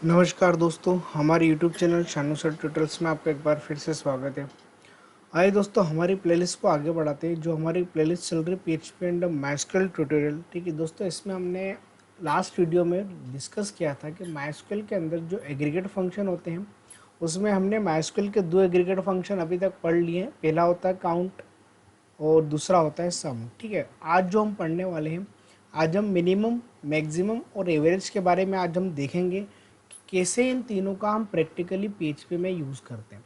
नमस्कार दोस्तों, हमारे YouTube channel Shanu sir tutorials में आपका एक बार फिर से स्वागत है। आइए दोस्तों, हमारी प्लेलिस्ट को आगे बढ़ाते हैं। जो हमारी प्लेलिस्ट चल रही PHP एंड MySQL ट्यूटोरियल, ठीक है दोस्तों। इसमें हमने लास्ट वीडियो में डिस्कस किया था कि MySQL के अंदर जो एग्रीगेट फंक्शन होते हैं, उसमें हमने MySQL के दो एग्रीगेट फंक्शन अभी तक पढ़ लिए हैं। पहला होता है काउंट और दूसरा होता है सम, ठीक है। आज जो हम पढ़ने वाले हैं, आज हम मिनिमम, मैक्सिमम और एवरेज के बारे में आज हम देखेंगे कि कैसे इन तीनों का हम प्रैक्टिकली PHP में यूज़ करते हैं।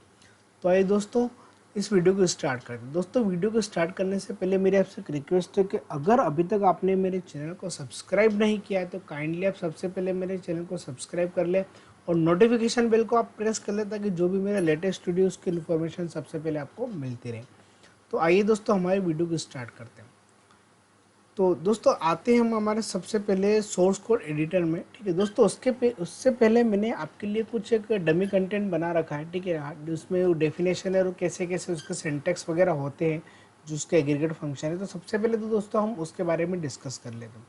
तो आइए दोस्तों, इस वीडियो को स्टार्ट करते हैं। दोस्तों, वीडियो को स्टार्ट करने से पहले मेरी आपसे एक रिक्वेस्ट है कि अगर अभी तक आपने मेरे चैनल को सब्सक्राइब नहीं किया है तो काइंडली आप सबसे पहले मेरे चैनल को सब्सक्राइब कर लें और नोटिफिकेशन बेल को आप प्रेस कर लें, ताकि जो भी मेरा लेटेस्ट वीडियो उसकी इन्फॉर्मेशन सबसे पहले आपको मिलती रहे। तो आइए दोस्तों, हमारे वीडियो को स्टार्ट करते हैं। तो दोस्तों, आते हैं हम हमारे सबसे पहले सोर्स कोड एडिटर में, ठीक है दोस्तों। उससे पहले मैंने आपके लिए कुछ एक डमी कंटेंट बना रखा है, ठीक है। उसमें वो डेफिनेशन है और कैसे कैसे उसके सिंटैक्स वगैरह होते हैं, जो उसके एग्रीगेट फंक्शन है। तो सबसे पहले तो दोस्तों हम उसके बारे में डिस्कस कर लेते हैं।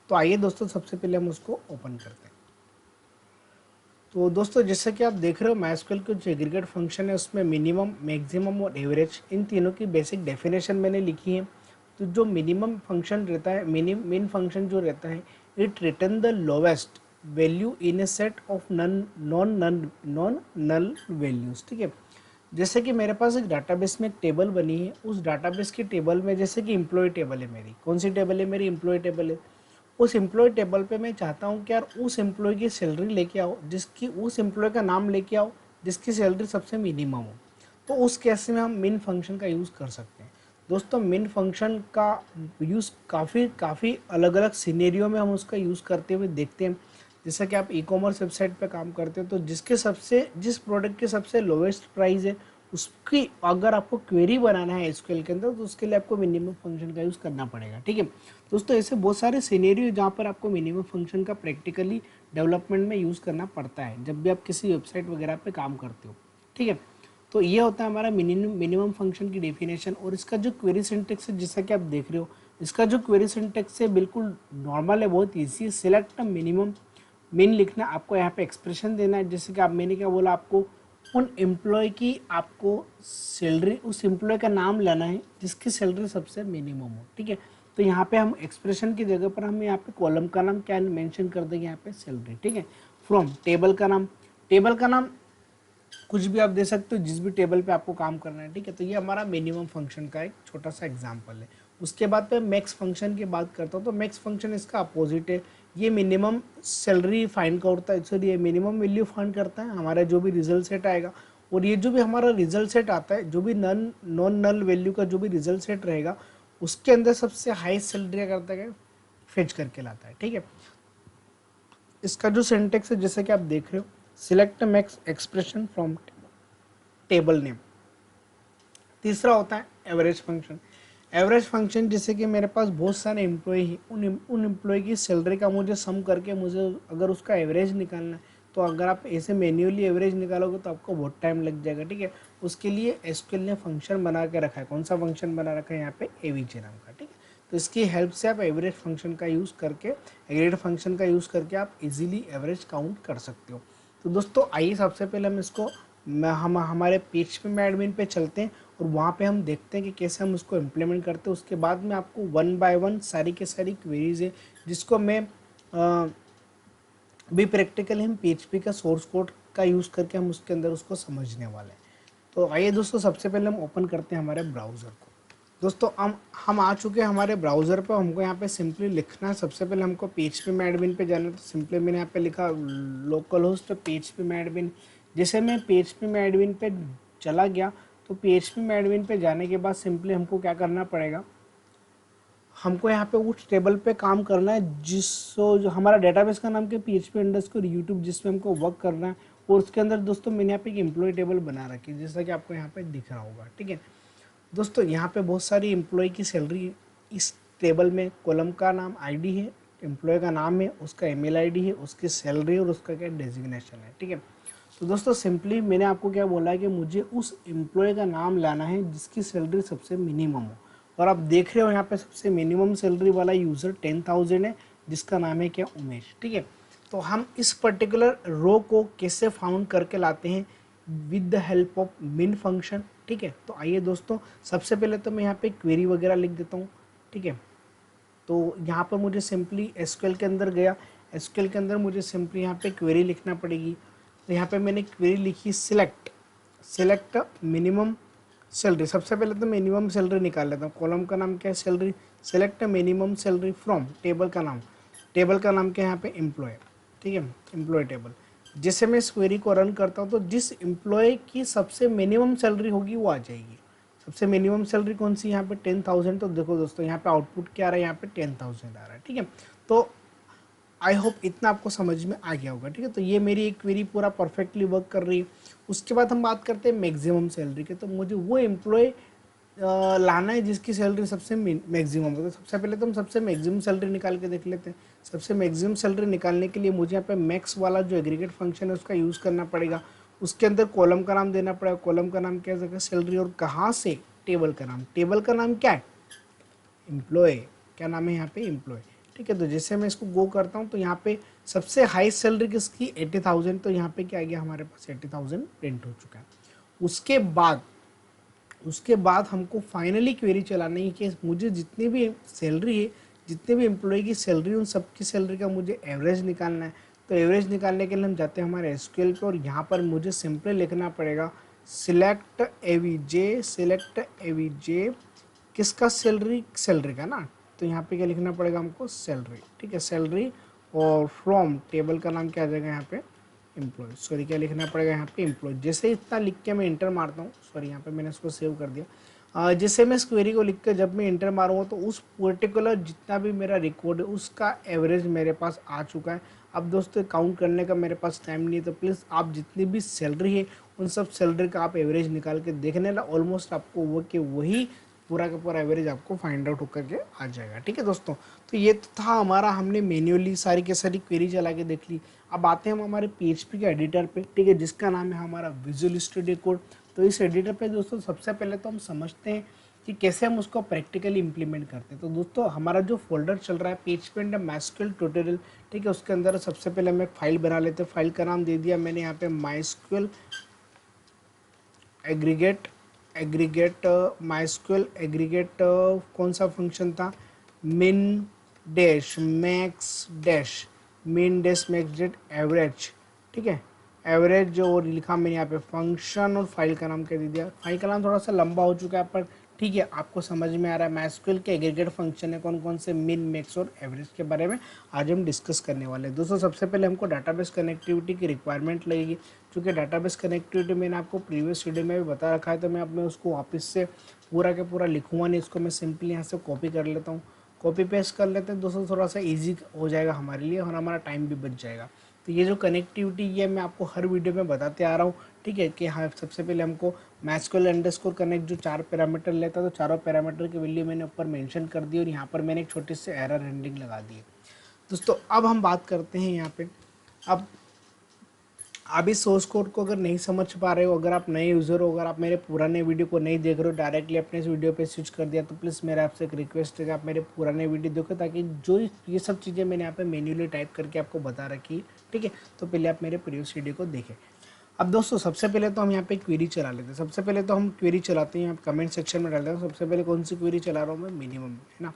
तो आइए दोस्तों, सबसे पहले हम उसको ओपन करते हैं। तो दोस्तों, जैसे कि आप देख रहे हो, MySQL के जो एग्रीगेट फंक्शन है उसमें मिनिमम, मैक्सिमम और एवरेज, इन तीनों की बेसिक डेफिनेशन मैंने लिखी है। तो जो मिनिमम फंक्शन रहता है, मेन फंक्शन जो रहता है, it return the lowest value in a set of non null values, ठीक है। जैसे कि मेरे पास एक डाटाबेस में एक टेबल बनी है। उस डाटाबेस की टेबल में, जैसे कि एम्प्लॉय टेबल है मेरी, कौन सी टेबल है मेरी? एम्प्लॉय टेबल है। उस एम्प्लॉय टेबल पे मैं चाहता हूँ कि यार उस एम्प्लॉय की सैलरी लेके आओ, जिसकी, उस एम्प्लॉय का नाम लेके आओ जिसकी सैलरी सबसे मिनिमम हो। तो उस केस में हम मिन फंक्शन का यूज़ कर सकते हैं। दोस्तों, मिन फंक्शन का यूज़ काफ़ी अलग अलग सिनेरियो में हम उसका यूज़ करते हुए देखते हैं। जैसा कि आप ई-कॉमर्स वेबसाइट पे काम करते हो, तो जिस प्रोडक्ट की सबसे लोवेस्ट प्राइस है, उसकी अगर आपको क्वेरी बनाना है एसक्यूएल के अंदर, तो उसके लिए आपको मिनिमम फंक्शन का यूज़ करना पड़ेगा, ठीक है दोस्तों। ऐसे बहुत सारे सिनेरियो जहाँ पर आपको मिनिमम फंक्शन का प्रैक्टिकली डेवलपमेंट में यूज़ करना पड़ता है, जब भी आप किसी वेबसाइट वगैरह पे काम करते हो, ठीक है। तो ये होता है हमारा मिनिमम फंक्शन की डेफिनेशन। और इसका जो क्वेरी सिंटेक्स है, जैसा कि आप देख रहे हो, इसका जो क्वेरी सिंटेक्स है बिल्कुल नॉर्मल है, बहुत ईजी है। सिलेक्ट मिनिमम, मिन लिखना, आपको यहाँ पे एक्सप्रेशन देना है। जैसे कि आप, मैंने क्या बोला आपको, उन एम्प्लॉय की आपको सैलरी, उस एम्प्लॉय का नाम लेना है जिसकी सैलरी सबसे मिनिमम हो, ठीक है। तो यहाँ पे हम एक्सप्रेशन की जगह पर हम यहाँ पे कॉलम का नाम क्या मेंशन कर देंगे, यहाँ पे सैलरी, ठीक है। फ्रॉम, टेबल का नाम कुछ भी आप दे सकते हो, जिस भी टेबल पे आपको काम करना है, ठीक है। तो ये हमारा मिनिमम फंक्शन का एक छोटा सा एग्जांपल है। उसके बाद पे मैक्स फंक्शन की बात करता हूँ, तो मैक्स फंक्शन इसका अपोजिट है। ये मिनिमम सैलरी फाइंड करता है, सॉरी, ये मिनिमम वैल्यू फाइंड करता है, हमारा जो भी रिजल्ट सेट आएगा। और ये जो भी हमारा रिजल्ट सेट आता है, जो भी नॉन नल वैल्यू का जो भी रिजल्ट सेट रहेगा, उसके अंदर सबसे हाईएस्ट सैलरी करता है, फेच करके लाता है, ठीक है। इसका जो सिंटेक्स है, जैसे कि आप देख रहे हो, select max expression from table name. तीसरा होता है एवरेज फंक्शन। एवरेज फंक्शन, जैसे कि मेरे पास बहुत सारे एम्प्लॉय हैं, उन एम्प्लॉय की सैलरी का मुझे सम करके मुझे अगर उसका एवरेज निकालना है, तो अगर आप ऐसे मैन्युअली एवरेज निकालोगे तो आपको बहुत टाइम लग जाएगा, ठीक है। उसके लिए एसक्यूएल ने फंक्शन बना के रखा है। कौन सा फंक्शन बना रखा है? यहाँ पे एवीजे नाम का, ठीक है। तो इसकी हेल्प से आप एवरेज फंक्शन का यूज़ करके, एग्रीगेट फंक्शन का यूज़ करके आप इजीली एवरेज काउंट कर सकते हो। तो दोस्तों, आइए सबसे पहले हम इसको, हम हमारे PHP में एडमिन पे चलते हैं और वहाँ पे हम देखते हैं कि कैसे हम उसको इम्प्लीमेंट करते हैं। उसके बाद में आपको वन बाय वन सारी के सारी क्वेरीज है, जिसको मैं भी प्रैक्टिकली हम PHP का सोर्स कोड का यूज़ करके हम उसके अंदर उसको समझने वाले हैं। तो आइए दोस्तों, सबसे पहले हम ओपन करते हैं हमारे ब्राउज़र को। दोस्तों, हम आ चुके हैं हमारे ब्राउज़र पर। हमको यहाँ पे सिंपली लिखना है, सबसे पहले हमको PHP में एडमिन पे जाना है। तो सिंपली मैंने यहाँ पे लिखा लोकल होस्ट PHP में एडमिन। जैसे मैं PHP में एडमिन पे चला गया, तो PHP में एडमिन पे जाने के बाद सिंपली हमको क्या करना पड़ेगा, हमको यहाँ पे उस टेबल पे काम करना है जो हमारा डेटाबेस का नाम क्या, PHP_YouTube, जिसमें हमको वर्क करना है। और उसके अंदर दोस्तों मैंने यहाँ पे एक एम्प्लॉय टेबल बना रखी है, जैसा कि आपको यहाँ पे दिख रहा होगा, ठीक है दोस्तों। यहाँ पे बहुत सारी एम्प्लॉय की सैलरी इस टेबल में, कॉलम का नाम आईडी है, एम्प्लॉय का नाम है, उसका ईमेल आईडी है, उसकी सैलरी और उसका क्या डेजिग्नेशन है, ठीक है। तो दोस्तों, सिंपली मैंने आपको क्या बोला है कि मुझे उस एम्प्लॉय का नाम लाना है जिसकी सैलरी सबसे मिनिमम हो। और आप देख रहे हो यहाँ पे सबसे मिनिमम सैलरी वाला यूज़र 10,000 है, जिसका नाम है क्या, उमेश, ठीक है। तो हम इस पर्टिकुलर रो को कैसे फाउंड करके लाते हैं विद द हेल्प ऑफ मिन फंक्शन। ठीक है, तो आइए दोस्तों, सबसे पहले तो मैं यहाँ पे क्वेरी वगैरह लिख देता हूँ। ठीक है, तो यहाँ पर मुझे सिंपली एसक्यूएल के अंदर गया, एसक्यूएल के अंदर मुझे सिंपली यहाँ पे क्वेरी लिखना पड़ेगी। तो यहाँ पे मैंने क्वेरी लिखी सिलेक्ट मिनिमम सैलरी। सबसे पहले तो मिनिमम सैलरी निकाल लेता हूँ। कॉलम का नाम क्या है, salary. Select minimum salary from, table का नाम क्या है यहाँ पे, एम्प्लॉय। ठीक है, एम्प्लॉय टेबल। जैसे मैं इस क्वेरी को रन करता हूँ तो जिस एम्प्लॉय की सबसे मिनिमम सैलरी होगी वो आ जाएगी। सबसे मिनिमम सैलरी कौन सी, यहाँ पे 10,000। तो देखो दोस्तों, यहाँ पे आउटपुट क्या आ रहा है, यहाँ पे 10,000 आ रहा है। ठीक है, तो आई होप इतना आपको समझ में आ गया होगा। ठीक है, तो ये मेरी एक क्वेरी पूरा परफेक्टली वर्क कर रही है। उसके बाद हम बात करते हैं मैक्सिमम सैलरी के। तो मुझे वो एम्प्लॉय लाना है जिसकी सैलरी सबसे मैक्सिमम हो। तो सबसे पहले तो हम सबसे मैक्सिमम सैलरी निकाल के देख लेते हैं। सबसे मैक्सिमम सैलरी निकालने के लिए मुझे यहाँ पे मैक्स वाला जो एग्रीगेट फंक्शन है उसका यूज़ करना पड़ेगा। उसके अंदर कॉलम का नाम देना पड़ेगा। कॉलम का नाम क्या है, सैलरी। और कहाँ से, टेबल का नाम। टेबल का नाम क्या है, एम्प्लॉय। क्या नाम है यहाँ पे, एम्प्लॉय। ठीक है, तो जैसे मैं इसको गो करता हूँ तो यहाँ पे सबसे हाई सैलरी किसकी, 80,000। तो यहाँ पे क्या आ गया, हमारे पास 80,000 प्रिंट हो चुका है। उसके बाद हमको फाइनली क्वेरी चलानी है कि मुझे जितनी भी सैलरी है, जितने भी एम्प्लॉय की सैलरी, उन सबकी सैलरी का मुझे एवरेज निकालना है। तो एवरेज निकालने के लिए हम जाते हैं हमारे एसक्यूएल पे, और यहाँ पर मुझे सिंपली लिखना पड़ेगा सिलेक्ट एवीजे किसका, सैलरी का ना। तो यहाँ पे क्या लिखना पड़ेगा हमको, सैलरी। ठीक है, सैलरी। और फ्रॉम, टेबल का नाम क्या आ जाएगा यहाँ पे, एम्प्लॉय। सॉरी, क्या लिखना पड़ेगा यहाँ पे, एम्प्लॉय। जैसे इतना लिख के मैं इंटर मारता हूँ, सॉरी यहाँ पे मैंने इसको सेव कर दिया। जैसे मैं इस क्वेरी को लिख के जब मैं इंटर मारूंगा तो उस पर्टिकुलर जितना भी मेरा रिकॉर्ड है उसका एवरेज मेरे पास आ चुका है। अब दोस्तों काउंट करने का मेरे पास टाइम नहीं है, तो प्लीज़ आप जितनी भी सैलरी है उन सब सैलरी का आप एवरेज निकाल के देखने ला, ऑलमोस्ट आपको वो कि वही पूरा का पूरा एवरेज आपको फाइंड आउट होकर के आ जाएगा। ठीक है दोस्तों, तो ये तो था हमारा, हमने मैन्युअली सारी के सारी क्वेरी चला के देख ली। अब आते हैं हम हमारे PHP के एडिटर पे। ठीक है, जिसका नाम है हमारा विजुअल स्टूडियो कोड। तो इस एडिटर पे दोस्तों सबसे पहले तो हम समझते हैं कि कैसे हम उसको प्रैक्टिकली इंप्लीमेंट करते हैं। तो दोस्तों हमारा जो फोल्डर चल रहा है PHP एंड MySQL ट्यूटोरियल, ठीक है, उसके अंदर सबसे पहले हम एक फाइल बना लेते हैं। फाइल का नाम दे दिया मैंने यहाँ पे MySQL एग्रीगेट कौन सा फंक्शन था, min dash max dash min dash max date average. ठीक है, एवरेज जो लिखा मैंने यहाँ पे फंक्शन, और फाइल का नाम क्या दे दिया। फाइल का नाम थोड़ा सा लंबा हो चुका है पर ठीक है, आपको समझ में आ रहा है। MySQL के एग्रीगेट फंक्शन है कौन कौन से, मिन, मैक्स और एवरेज के बारे में आज हम डिस्कस करने वाले हैं। दोस्तों सबसे पहले हमको डाटाबेस कनेक्टिविटी की रिक्वायरमेंट लगेगी। क्योंकि डाटाबेस कनेक्टिविटी मैंने आपको प्रीवियस वीडियो में भी बता रखा है, तो मैं अपने उसको वापस से पूरा के पूरा लिखूंगा नहीं, इसको मैं सिंपली यहाँ से कॉपी कर लेता हूँ। कॉपी पेस्ट कर लेते हैं दोस्तों, थोड़ा सा ईजी हो जाएगा हमारे लिए और हमारा टाइम भी बच जाएगा। तो ये जो कनेक्टिविटी ये मैं आपको हर वीडियो में बताते आ रहा हूँ। ठीक है, कि हाँ सबसे पहले हमको MySQL अंडरस्कोर कनेक्ट जो 4 पैरामीटर लेता है, तो चारों पैरामीटर की वैल्यू मैंने ऊपर मेंशन कर दी, और यहाँ पर मैंने एक छोटी सी एरर हैंडलिंग लगा दी है। दोस्तों अब हम बात करते हैं यहाँ पे, अब आप इस सोर्स कोड को अगर नहीं समझ पा रहे हो, अगर आप नए यूज़र हो, अगर आप मेरे पुराने वीडियो को नहीं देख रहे हो, डायरेक्टली अपने इस वीडियो पे स्विच कर दिया, तो प्लीज़ मेरा आपसे एक रिक्वेस्ट है कि आप मेरे पुराने वीडियो देखो, ताकि जो ये सब चीज़ें मैंने यहाँ पे मैन्युअली टाइप करके आपको बता रखी है। ठीक है, तो पहले आप मेरे प्रीवियस वीडियो को देखें। अब दोस्तों सबसे पहले तो हम यहाँ पे क्वेरी चला लेते हैं। सबसे पहले तो हम क्वेरी चलाते हैं, आप कमेंट सेक्शन में डालते हैं। सबसे पहले कौन सी क्वेरी चला रहा हूँ मैं, मिनिमम, है ना।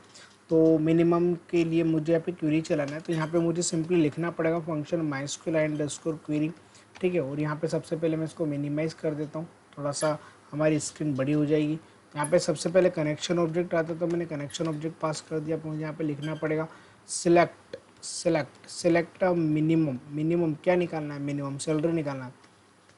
तो मिनिमम के लिए मुझे यहाँ पे क्वेरी चलाना है, तो यहाँ पे मुझे सिंपली लिखना पड़ेगा फंक्शन MySQL अंडरस्कोर क्वेरी। ठीक है, और यहाँ पे सबसे पहले मैं इसको मिनिमाइज़ कर देता हूँ, थोड़ा सा हमारी स्क्रीन बड़ी हो जाएगी। यहाँ पे सबसे पहले कनेक्शन ऑब्जेक्ट आता है, तो मैंने कनेक्शन ऑब्जेक्ट पास कर दिया। मुझे यहाँ पे लिखना पड़ेगा सेलेक्ट मिनिमम क्या निकालना है, मिनिमम सैलरी निकालना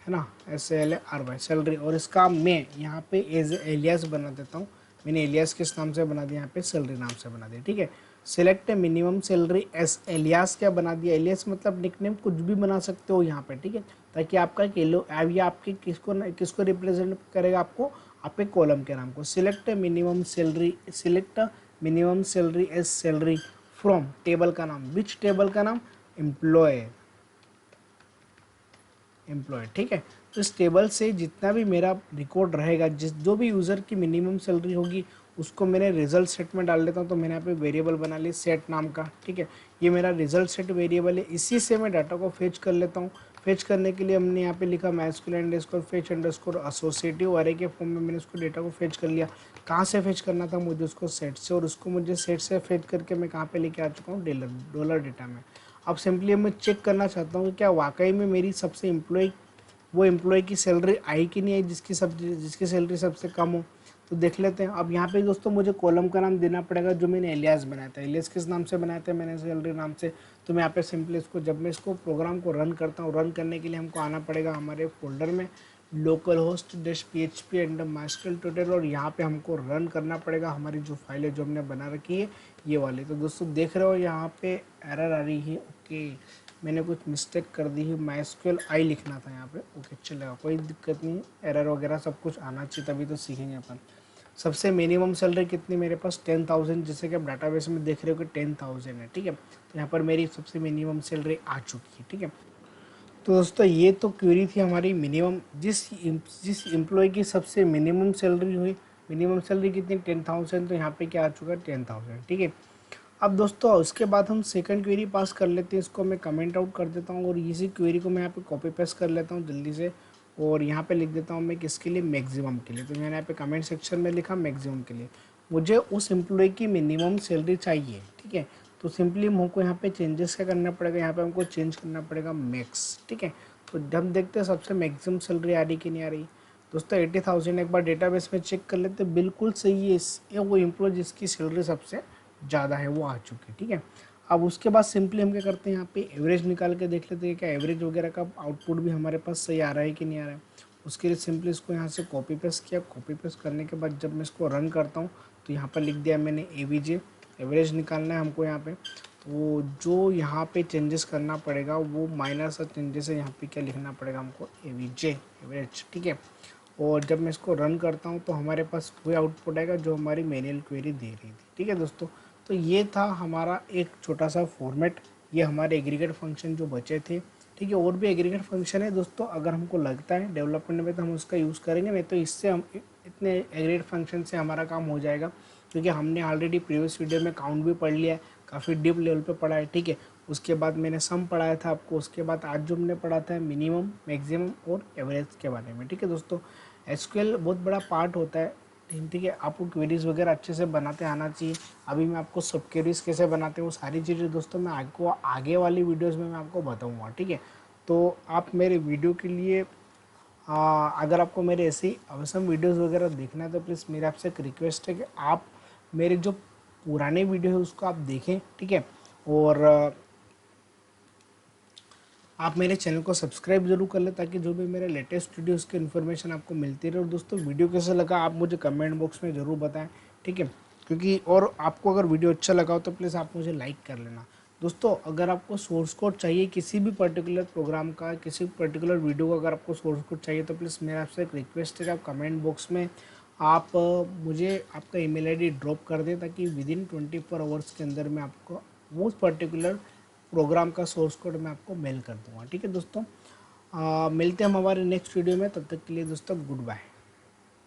है ना, SALRY सैलरी। और इसका मैं यहाँ पे एज एलियास बना देता हूँ। मैंने एलियास किस नाम से बना दिया, यहाँ पे सैलरी नाम से बना दिया। ठीक है, select minimum salary as alias क्या बना दिया, एलियास मतलब निकनेम कुछ भी बना सकते हो यहाँ पे। ठीक है, ताकि आपका केलो ये आपके किसको रिप्रेजेंट करेगा, आपको आपके कॉलम के नाम को। Select minimum salary S salary from, table का नाम, विच टेबल का नाम, एम्प्लॉय। ठीक है, तो इस टेबल से जितना भी मेरा रिकॉर्ड रहेगा, जो भी यूज़र की मिनिमम सैलरी होगी उसको मैंने रिजल्ट सेट में डाल देता हूँ। तो मैंने यहाँ पे वेरिएबल बना ली सेट नाम का, ठीक है। ये मेरा रिजल्ट सेट वेरिएबल है, इसी से मैं डाटा को फेच कर लेता हूँ। फेच करने के लिए हमने यहाँ पे लिखा MySQL underscore fetch underscore associative अरे के फॉर्म में मैंने उसको डेटा को फेच कर लिया। कहाँ से फेच करना था मुझे, उसको सेट से, और उसको मुझे सेट से फेच करके मैं कहाँ पे लेके आ चुका हूँ, डॉलर डेटा में। अब सिंपली मैं चेक करना चाहता हूँ कि क्या वाकई में मेरी सबसे वो एम्प्लॉय की सैलरी आई कि नहीं आई, जिसकी सैलरी सबसे कम हो। तो देख लेते हैं। अब यहाँ पे दोस्तों मुझे कॉलम का नाम देना पड़ेगा जो मैंने एलियास बनाया था। एलियास किस नाम से बनाया था, मैंने सैलरी नाम से। तो मैं यहाँ पे सिंपली इसको, जब मैं इसको प्रोग्राम को रन करता हूँ, रन करने के लिए हमको आना पड़ेगा हमारे फोल्डर में local host -php and MySQL tutorial, और यहाँ पे हमको रन करना पड़ेगा हमारी जो फाइल है जो हमने बना रखी है ये वाली। तो दोस्तों देख रहे हो यहाँ पे एरर आ रही है, ओके मैंने कुछ मिस्टेक कर दी है, MySQL आई लिखना था यहाँ पे, ओके चलेगा, कोई दिक्कत नहीं। एरर वगैरह सब कुछ आना चाहिए, तभी तो सीखेंगे अपन। सबसे मिनिमम सैलरी कितनी मेरे पास 10,000, जैसे कि आप डाटाबेस में देख रहे हो कि 10,000 है, ठीक है। तो यहाँ पर मेरी सबसे मिनिमम सैलरी आ चुकी है, ठीक है। तो दोस्तों ये तो क्वेरी थी हमारी मिनिमम, जिस एम्प्लॉय की सबसे मिनिमम सैलरी हुई, मिनिमम सैलरी कितनी 10,000, तो यहाँ पे क्या आ चुका है 10,000, ठीक है। अब दोस्तों उसके बाद हम सेकंड क्वेरी पास कर लेते हैं। इसको मैं कमेंट आउट कर देता हूँ और इसी क्वेरी को मैं यहाँ पे कॉपी पेस्ट कर लेता हूँ जल्दी से, और यहाँ पे लिख देता हूँ मैं किसके लिए, मैक्सिमम के लिए। तो मैंने यहाँ पे कमेंट सेक्शन में लिखा मैक्सिमम के लिए, मुझे उस एम्प्लॉय की मिनिमम सैलरी चाहिए, ठीक है। तो सिंपली हमको यहाँ पे चेंजेस क्या करना पड़ेगा, यहाँ पे हमको चेंज करना पड़ेगा मैक्स, ठीक है। तो हम देखते हैं सबसे मैक्सिमम सैलरी आ रही कि नहीं आ रही। दोस्तों 80,000 एक बार डेटाबेस में चेक कर लेते, बिल्कुल सही है। ये वो एम्प्लॉय जिसकी सैलरी सबसे ज़्यादा है वो आ चुकी है, ठीक है। अब उसके बाद सिंपली हम क्या करते हैं, यहाँ पे एवरेज निकाल के देख लेते हैं क्या एवरेज वगैरह का आउटपुट भी हमारे पास सही आ रहा है कि नहीं आ रहा है। उसके लिए सिंपली इसको यहाँ से कॉपी पेस्ट किया। कॉपी पेस्ट करने के बाद जब मैं इसको रन करता हूँ तो यहाँ पर लिख दिया मैंने AVJ, एवरेज निकालना है हमको यहाँ पे। तो जो यहाँ पे चेंजेस करना पड़ेगा वो माइनर सा चेंजेस है, यहाँ पे क्या लिखना पड़ेगा हमको AVJ एवरेज, ठीक है। और जब मैं इसको रन करता हूँ तो हमारे पास वही आउटपुट आएगा जो हमारी मैनुअल क्वेरी दे रही थी, ठीक है दोस्तों। तो ये था हमारा एक छोटा सा फॉर्मेट, ये हमारे एग्रीगेट फंक्शन जो बचे थे, ठीक है। और भी एग्रीगेट फंक्शन है दोस्तों, अगर हमको लगता है डेवलपमेंट में तो हम उसका यूज़ करेंगे, नहीं तो इससे हम इतने एग्रीगेट फंक्शन से हमारा काम हो जाएगा, क्योंकि हमने ऑलरेडी प्रीवियस वीडियो में काउंट भी पढ़ लिया है, काफ़ी डीप लेवल पे पढ़ा है, ठीक है। उसके बाद मैंने सम पढ़ाया था आपको, उसके बाद आज जो हमने पढ़ा था मिनिमम मैक्सिमम और एवरेज के बारे में, ठीक है दोस्तों। SQL बहुत बड़ा पार्ट होता है, ठीक है। आपको क्वेरीज वगैरह अच्छे से बनाते आना चाहिए। अभी मैं आपको सब क्वेरीज कैसे बनाते हैं वो सारी चीज़ें दोस्तों मैं आपको आगे वाली वीडियोस में मैं आपको बताऊंगा, ठीक है। तो आप मेरे वीडियो के लिए अगर आपको मेरे ऐसी अवसम वीडियोस वगैरह देखना है तो प्लीज़ मेरे आपसे एक रिक्वेस्ट है कि आप मेरे जो पुराने वीडियो है उसको आप देखें, ठीक है। और आप मेरे चैनल को सब्सक्राइब जरूर कर लें ताकि जो भी मेरे लेटेस्ट वीडियोस की इन्फॉर्मेशन आपको मिलती रहे। और दोस्तों वीडियो कैसा लगा आप मुझे कमेंट बॉक्स में ज़रूर बताएं, ठीक है। क्योंकि और आपको अगर वीडियो अच्छा लगा हो तो प्लीज़ आप मुझे लाइक कर लेना। दोस्तों अगर आपको सोर्स कोड चाहिए किसी भी पर्टिकुलर प्रोग्राम का, किसी पर्टिकुलर वीडियो का अगर आपको सोर्स कोड चाहिए तो प्लीज़ मेरा आपसे एक रिक्वेस्ट है कि आप कमेंट बॉक्स में आप मुझे आपका ईमेल आईडी ड्रॉप कर दें, ताकि विदिन 24 आवर्स के अंदर मैं आपको वो पर्टिकुलर प्रोग्राम का सोर्स कोड मैं आपको मेल कर दूंगा, ठीक है दोस्तों। मिलते हैं हम हमारे नेक्स्ट वीडियो में, तब तक के लिए दोस्तों गुड बाय।